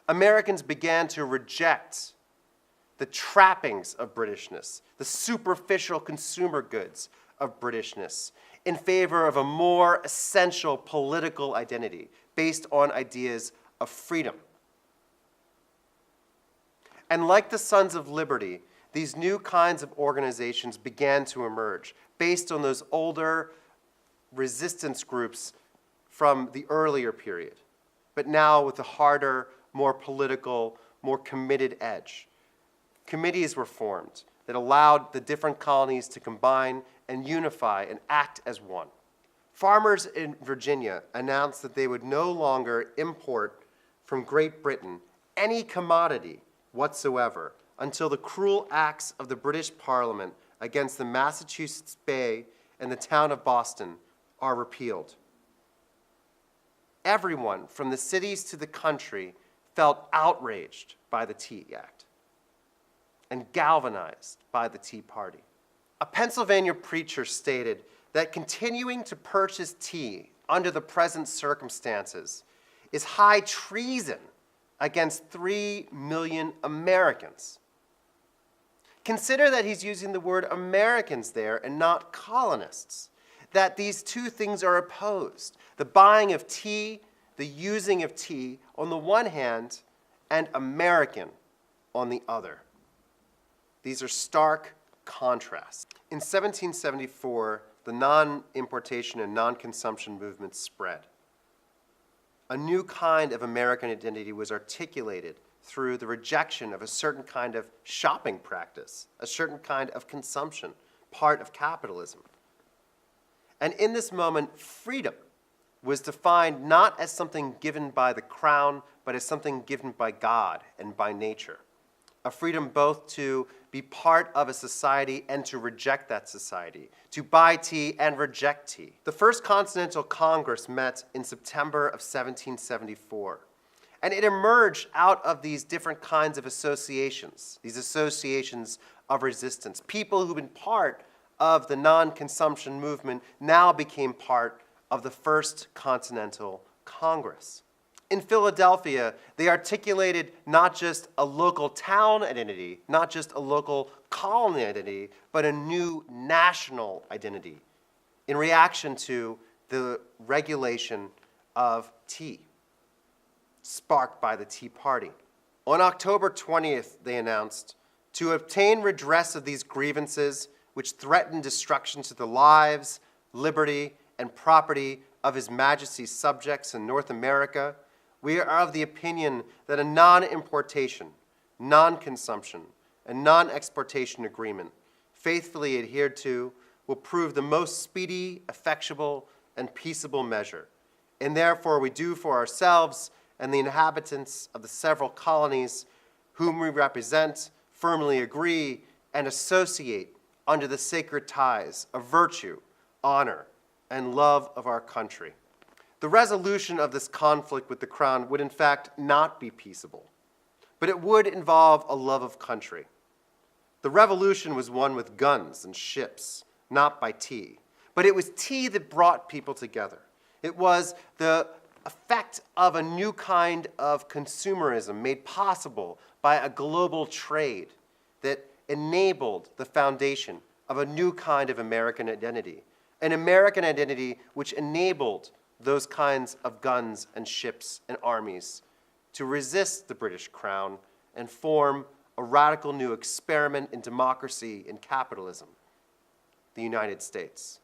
Americans began to reject the trappings of Britishness, the superficial consumer goods of Britishness, in favor of a more essential political identity based on ideas of freedom. And like the Sons of Liberty, these new kinds of organizations began to emerge based on those older resistance groups from the earlier period, but now with a harder, more political, more committed edge. Committees were formed that allowed the different colonies to combine and unify and act as one. Farmers in Virginia announced that they would no longer import from Great Britain any commodity whatsoever until the cruel acts of the British Parliament against the Massachusetts Bay and the town of Boston are repealed. Everyone, from the cities to the country, felt outraged by the Tea Act and galvanized by the Tea Party. A Pennsylvania preacher stated that continuing to purchase tea under the present circumstances is high treason against 3 million Americans. Consider that he's using the word Americans there and not colonists, that these two things are opposed. The buying of tea, the using of tea on the one hand, and American on the other. These are stark contrasts. In 1774, the non-importation and non-consumption movement spread. A new kind of American identity was articulated through the rejection of a certain kind of shopping practice, a certain kind of consumption, part of capitalism. And in this moment, freedom was defined not as something given by the crown, but as something given by God and by nature. A freedom both to be part of a society and to reject that society, to buy tea and reject tea. The First Continental Congress met in September of 1774, and it emerged out of these different kinds of associations, these associations of resistance. People who've been part of the non-consumption movement now became part of the First Continental Congress. In Philadelphia, they articulated not just a local town identity, not just a local colony identity, but a new national identity in reaction to the regulation of tea, sparked by the Tea Party. On October 20th, they announced, to obtain redress of these grievances which threaten destruction to the lives, liberty, and property of His Majesty's subjects in North America, we are of the opinion that a non-importation, non-consumption, and non-exportation agreement, faithfully adhered to, will prove the most speedy, effectual, and peaceable measure. And therefore we do for ourselves and the inhabitants of the several colonies whom we represent firmly agree and associate under the sacred ties of virtue, honor, and love of our country. The resolution of this conflict with the Crown would in fact not be peaceable, but it would involve a love of country. The revolution was won with guns and ships, not by tea, but it was tea that brought people together. It was the effect of a new kind of consumerism made possible by a global trade that enabled the foundation of a new kind of American identity, an American identity which enabled those kinds of guns and ships and armies to resist the British Crown and form a radical new experiment in democracy and capitalism, the United States.